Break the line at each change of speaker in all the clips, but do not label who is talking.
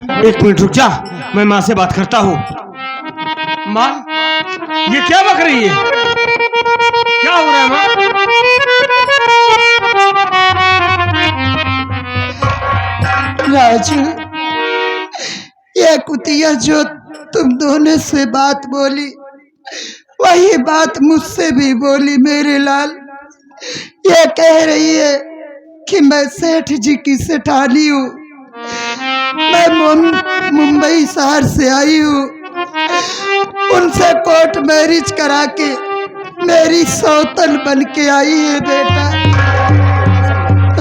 एक मिनट रुक जा, मैं माँ से बात करता हूँ। माँ, ये क्या बक रही है? क्या हो रहा है माँ?
राजू, ये कुतिया जो तुम दोनों से बात बोली वही बात मुझसे भी बोली मेरे लाल। ये कह रही है कि मैं सेठ जी की सेठानी हूँ, मैं मुंबई शहर से आई हूँ, उनसे कोर्ट मैरिज करा के मेरी सौतन बन के आई है बेटा।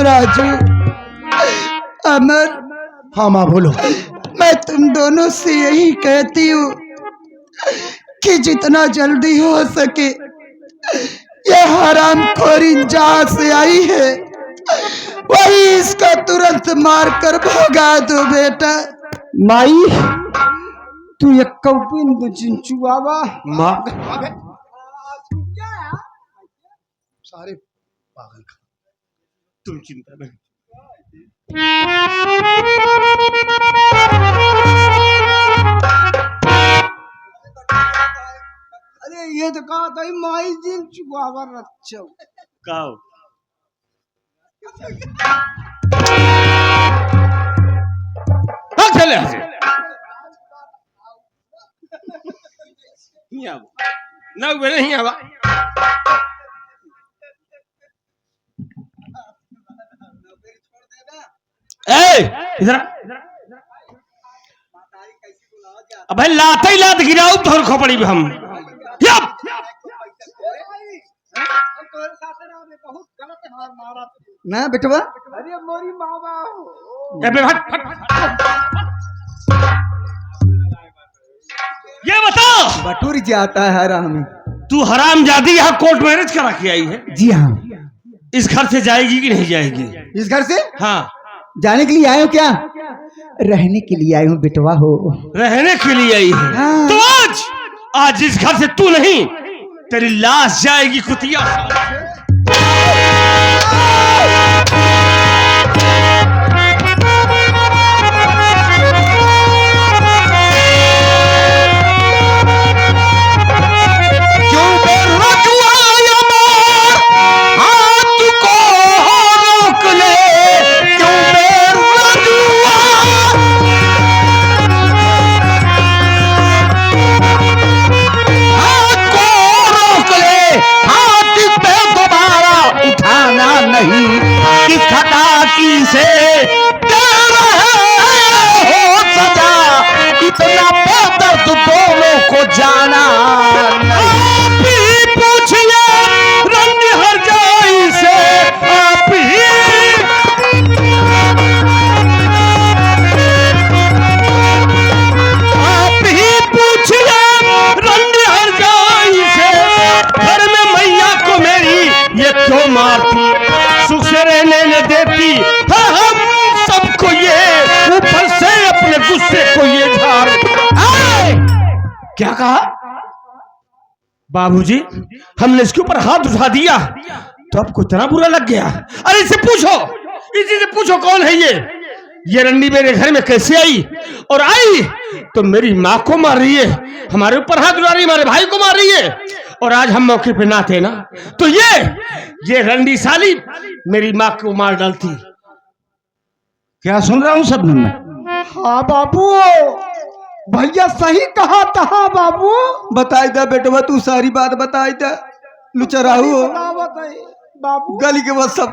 राजू, अमर।
हाँ माँ बोलो।
मैं तुम दोनों से यही कहती हूँ कि जितना जल्दी हो सके ये हरामखोरी जहाँ से आई है वही इसको तुरंत मार कर भगा दो बेटा।
माई तू एक कौपिन चिंचू बाबा
माँ,
सारे पागल खा।
तुम चिंता नहीं।
अरे ये तो कहा था माई चिंचू बाबा रच्चो
काओ हाँ चले हसे नहीं आवा ना वे नहीं आवा। इधर अब भाई लाते ही लात गिराऊ तोहर खोपड़ी में हम
ना बेटवा,
अरे मोरी बाबा
ये बता,
बटूर जाता है हरामी।
तू हरामजादी यहाँ कोर्ट मैरिज करा के आई है?
जी हाँ।
इस घर से जाएगी कि नहीं जाएगी?
इस घर से
हाँ।
जाने के लिए आए हो क्या? रहने के लिए आए हूँ बेटवा हो।
रहने के लिए आई है?
हाँ।
तो आज इस घर से तू नहीं, तेरी लाश जाएगी कुतिया। सुख से रहने न देती हम सबको, ये ऊपर से अपने गुस्से को ये झाड़। क्या कहा बाबूजी? हमने इसके ऊपर हाथ उठा दिया तो आपको इतना बुरा लग गया? अरे इससे पूछो, इसी से पूछो कौन है ये रंडी मेरे घर में कैसे आई? और आई तो मेरी माँ को मार रही है, हमारे ऊपर हाथ उठा रही है, हमारे भाई को मार रही है। और आज हम मौके पे ना थे ना तो ये रंडी साली मेरी माँ को मार डालती।
क्या सुन रहा हूँ सब मैं? हाँ बाबू, भैया सही कहा था बाबू।
बताई दा बेटवा, तू सारी बात बताई दा। लुचराहू
बाबू
गली के बस सब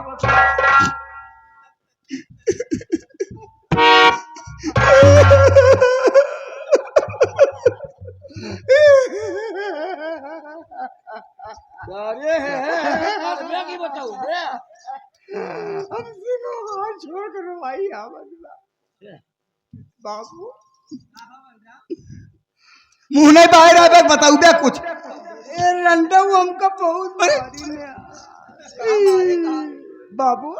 छोड़ करो भाई। बाबू
मुंह नहीं बाहर आ, बताऊ दे कुछ।
रंडा हमका बहुत बाबू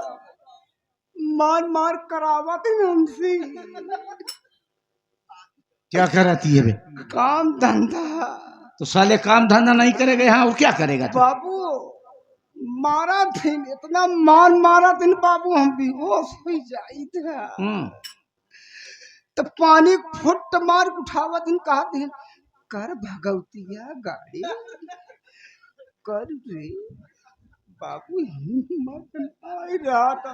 मार मार करावत हमसे।
क्या कराती है बे?
काम धंधा।
तो साले काम धंधा नहीं करेगा यहाँ और क्या करेगा तू?
बाबू मारा थे, इतना मार मारा थे बाबू, हम बेहोश हो जाई था। तो पानी फुट मार के उठावा दिन कहा दिन कर भगवतिया गाड़ी कर रे बाबू हिम्मत आई रहा था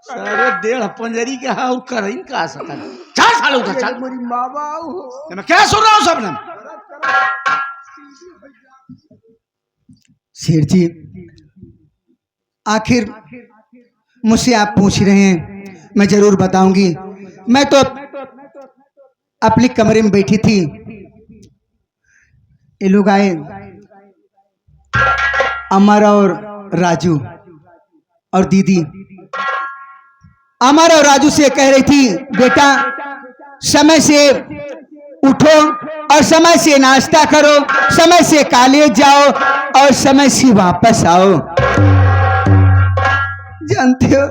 सारे 1.5 पंजरी के हाँ कर ही कहा सकता चल साले उधर चल
मेरी माँ बाबू हो
मैं क्या सुन रहा हूँ सबने
शेर जी आखिर मुझसे आप पूछ रहे हैं, मैं जरूर बताऊंगी। मैं तो अपने कमरे में बैठी थी, ये लोग आए, अमर और राजू और दीदी। अमर और राजू से कह रही थी, बेटा समय से उठो और समय से नाश्ता करो, समय से कॉलेज जाओ और समय से वापस आओ। जानते हो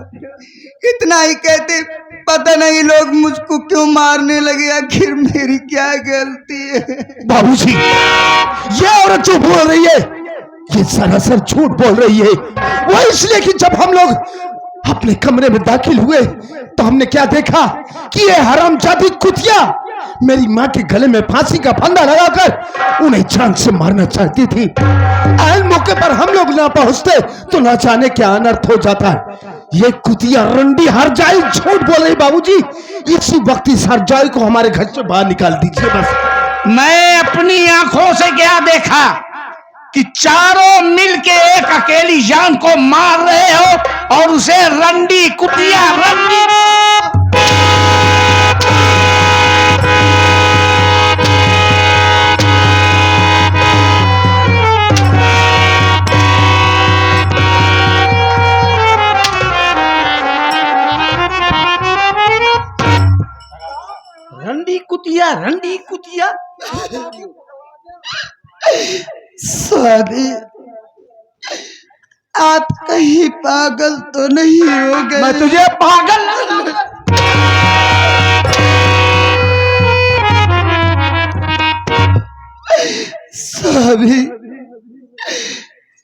इतना ही कहते पता नहीं लोग मुझको क्यों मारने लगे, आखिर मेरी क्या गलती है।
बाबूजी, ये औरत जो बोल रही है ये सरासर झूठ बोल रही है। वो इसलिए कि जब हम लोग अपने कमरे में दाखिल हुए तो हमने क्या देखा कि ये हरामजादी कुतिया मेरी माँ के गले में फांसी का फंदा लगाकर उन्हें जान से मारना चाहती थी। आयल मौके पर हम लोग ना पहुंचते तो ना जाने क्या अनर्थ हो जाता। ये कुतिया रंडी हरजाई झूठ बोल रही। बाबूजी, इसी वक्त इस हरजाई को हमारे घर से बाहर निकाल दीजिए बस।
मैं अपनी आंखों से क्या देखा कि चारों मिलके एक अकेली जान को मार रहे हो और उसे रंडी कुतिया रंडी रंडी कुतिया
स्वामी आप कहीं पागल तो नहीं हो गए?
मैं तुझे पागल
स्वामी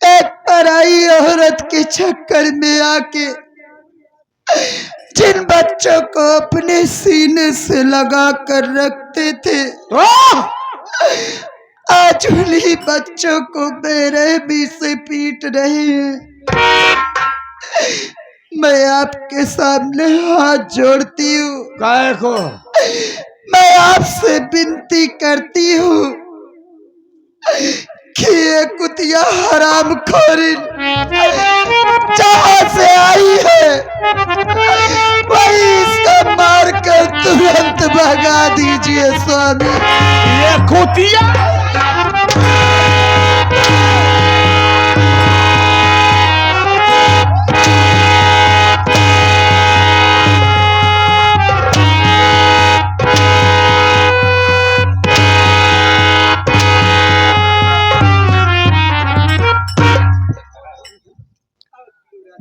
एक पराई औरत के चक्कर में आके जिन बच्चों को अपने सीने से लगा कर रखते थे आज उन्हीं बच्चों को बेरहमी से पीट रहे हैं। मैं आपके सामने हाथ जोड़ती हूँ,
काय को
मैं आपसे विनती करती हूँ कि ये कुतिया हराम खोरी जहाँ से आई है वही इसको मार कर तुरंत भगा दीजिए स्वामी।
ये कुतिया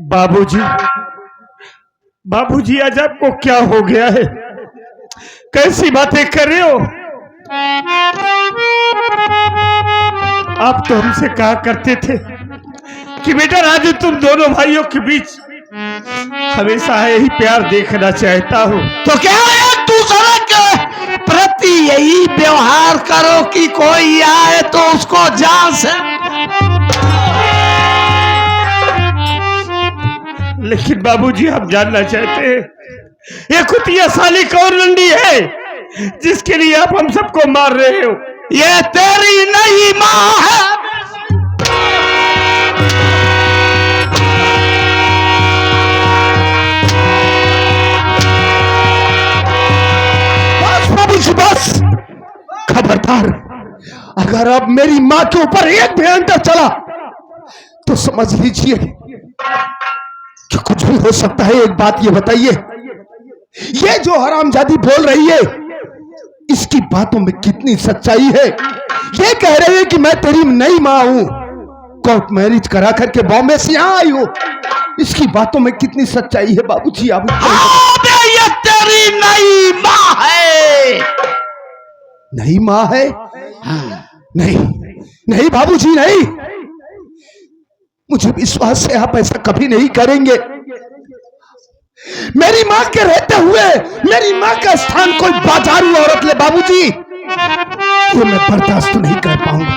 बाबूजी, बाबूजी आज आपको क्या हो गया है? कैसी बातें कर रहे हो? आप तो हमसे कहा करते थे कि बेटा राजू तुम दोनों भाइयों के बीच हमेशा यही प्यार देखना चाहता हूँ।
तो क्या है दूसरे के प्रति यही व्यवहार करो कि कोई आए तो उसको जान से।
लेकिन बाबूजी हम जानना चाहते हैं ये कुतिया साली कौन रंडी है जिसके लिए आप हम सबको मार रहे हो?
ये तेरी नई माँ है।
बस बाबूजी बस, खबरदार अगर अब मेरी माँ के ऊपर एक भी अंतर चला तो समझ लीजिए कि कुछ भी हो सकता है। एक बात ये बताइए, ये जो हरामजादी बोल रही है इसकी बातों में कितनी सच्चाई है? ये कह रही है कि मैं तेरी नई माँ हूं, कोर्ट मैरिज करा करके बॉम्बे से यहां आई हूं। इसकी बातों में कितनी सच्चाई है बाबूजी? आप
ये तेरी नई माँ है।
नई माँ है?
हाँ।
नहीं नहीं बाबूजी नहीं, मुझे विश्वास है आप ऐसा कभी नहीं करेंगे। मेरी माँ के रहते हुए मेरी माँ का स्थान कोई बाजारू औरत ले बाबूजी, ये मैं बर्दाश्त नहीं कर पाऊंगा।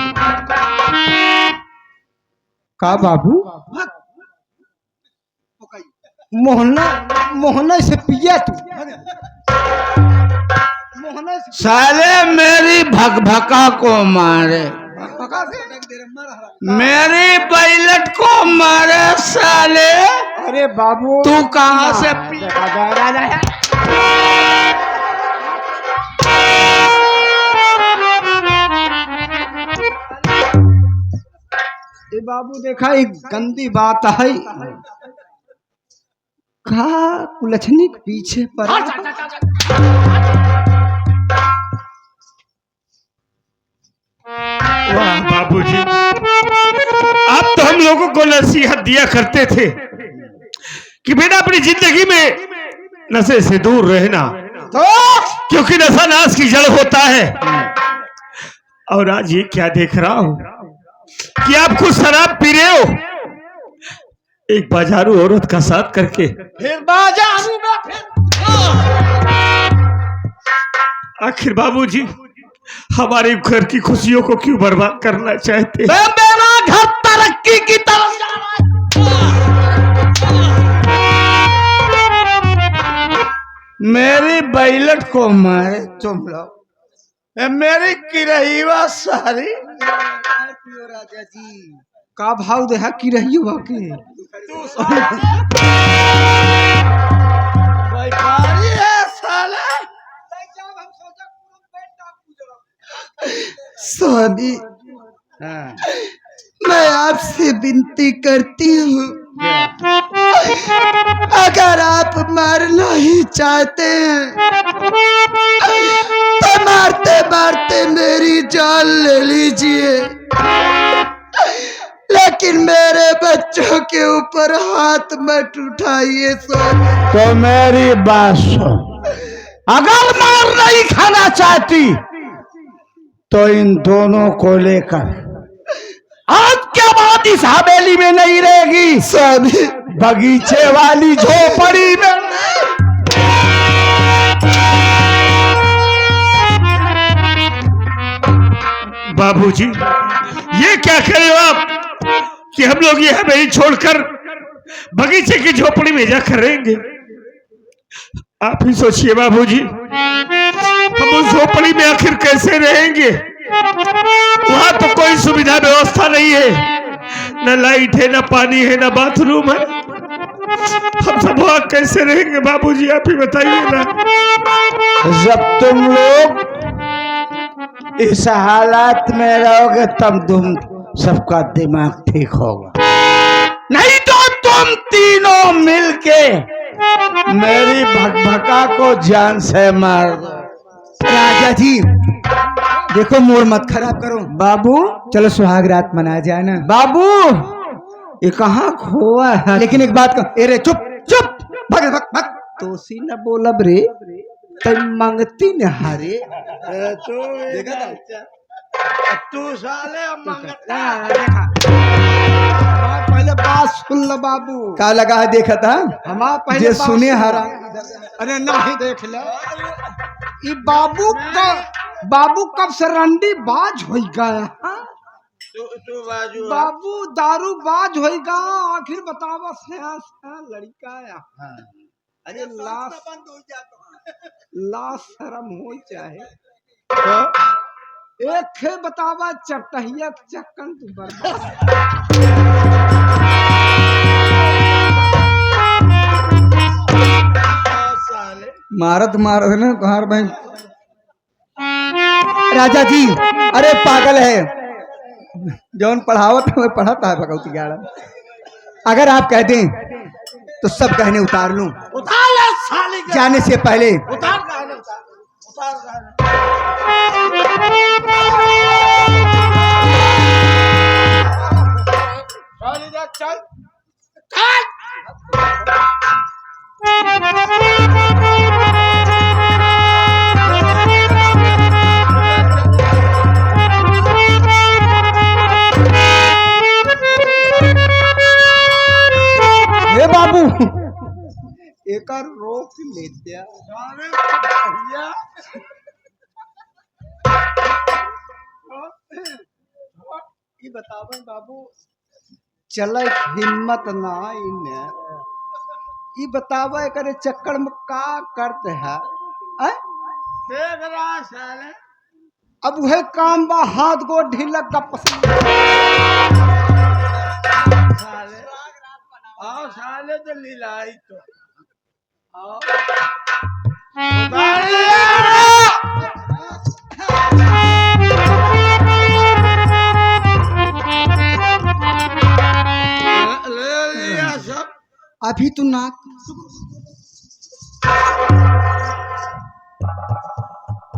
का बाबू मोहना मोहना से पिया तू मोहना से
साले मेरी भगभका को मारे,
भगा से
मेरी बैलट को मारे साले।
अरे बाबू
तू कहाँ से
ए बाबू देखा एक गंदी बात है का कुलछनी के पीछे पर
वाह बाबूजी, आप तो हम लोगों को नसीहत दिया करते थे कि बेटा अपनी जिंदगी में नशे से दूर रहना, क्योंकि नशा नाश की जड़ होता है। और आज ये क्या देख रहा हूं कि आप खुद शराब पी रहे हो एक बाजारू औरत का साथ करके।
फिर बाजारू में
आखिर बाबूजी हमारे घर की खुशियों को क्यों बर्बाद करना चाहते हैं?
मेरा घर तरक्की की तरफ जा रहा है। मेरी बैलट को मारे तुम लोग, मेरी किरहीवा सारी।
राजा जी का भाव देहा की रही हो के
व्यापारी है साला।
स्वामी, मैं आपसे विनती करती हूँ, अगर आप मारना ही चाहते हैं तो मारते मारते मेरी जान ले लीजिए, लेकिन मेरे बच्चों के ऊपर हाथ मत उठाइए। स्वामी,
तो मेरी बात सुन, अगर मार नहीं खाना चाहती तो इन दोनों को लेकर आज के बाद इस हवेली में नहीं रहेगी,
स्वामी,
बगीचे वाली झोपड़ी में।
बाबूजी ये क्या करे हो आप कि हम लोग ये हवेली छोड़कर बगीचे की झोपड़ी में जाकर रहेंगे? आप ही सोचिए बाबूजी, हम उस झोपड़ी में आखिर कैसे रहेंगे? वहां तो कोई सुविधा व्यवस्था नहीं है, न लाइट है, न पानी है, न बाथरूम है। हम सब वहां कैसे रहेंगे बाबूजी, आप ही बताइए ना।
जब तुम लोग इस हालात में रहोगे तब तुम सबका दिमाग ठीक होगा, नहीं तो तुम तीनों मिलके मेरी भगभका को जान से मार दो।
राजा जी देखो, मूड मत खराब करो।
बाबू
चलो सुहाग रात मनाया जाए ना।
बाबू ये कहाँ खोआ है?
लेकिन एक बात कहो, अरे चुप चुप, भग भग भग।
तो सी न बोलब रे तब मांगती न हारे।
तू साले
पहले बात सुन ल बाबू,
का लगा है देखा था
हमारा पहले
जे
बात
सुने
सुन।
हरा।
अरे नहीं देख ले, ये बाबू कब से रंडी बाज हो गया? बाबू दारू बाज होगा, आखिर बतावा लड़का यहाँ। अरे लाश शर्म हो चाहे तो एक है बतावा चटहिया चक्कन तू बर्बाद।
मारत मारत ना तुम्हार भाई। राजा जी अरे पागल है, जौन पढ़ावत है पढ़ाता है भगवती गाड़ा। अगर आप कह दें तो सब कहने उतार लूं,
उतार ले साले के,
जाने से पहले।
उतार गाने, उतार गाने। चल
हे बाबू एक लेते ये बतावे बाबू चल हिम्मत ना इन्हें ये बतावे करे चक्कर में का करते है
देख रहा साले
अब वह काम बा हाथ को ढीला गप
साले आओ साले तो लीलाई तो आओ ले लिया सब
अभी तू ना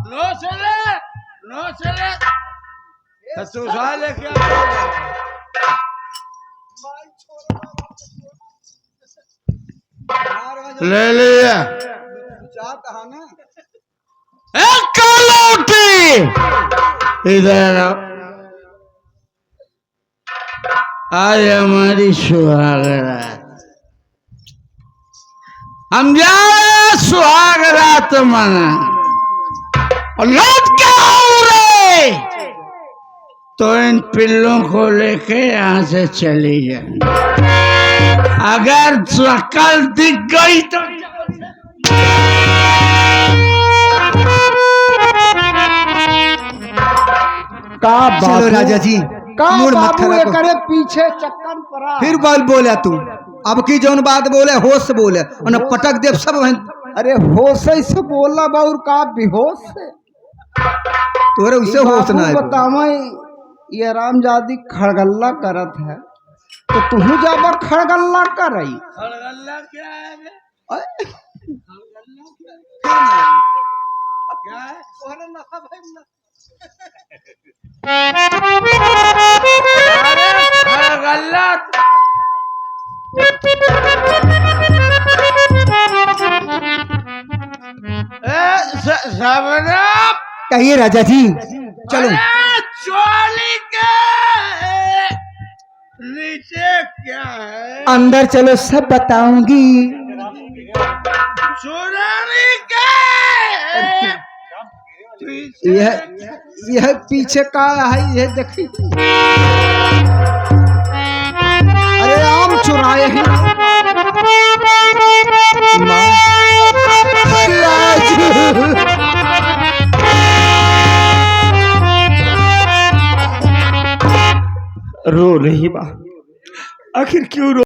नो चले तो साले क्या ले लिया
जाता है ना
इधर आओ। आज हमारी सुहागरात हम जा रहे हैं सुहागरात मना और लौट के आओ रे तो इन पिल्लों को लेके यहाँ से चली जाए अगर शकल दिख गई तो
का चलो राजा जी
का
मूड मत
बाबू
खराब करो।
करे पीछे चक्कर पड़ा
फिर बोले तू अब की जौन बात बोले होश से बोले और न पटक दे सब
अरे होश से बोला बाबू का बेहोश से
तोरे उसे होश ना है
बतावा ये रामजादी खड़गल्ला करत है तो तू जाबर खड़गल्ला कर रही
खड़गल्ला क्या है बे? क्या है खड़गल्ला सबरा
कहिए राजा जी चलो
चोली के नीचे क्या है
अंदर चलो सब बताऊंगी
चुरानी के
यह पीछे का है ये देखी अरे आम चुराए हैं
रो रही बा आखिर क्यों रो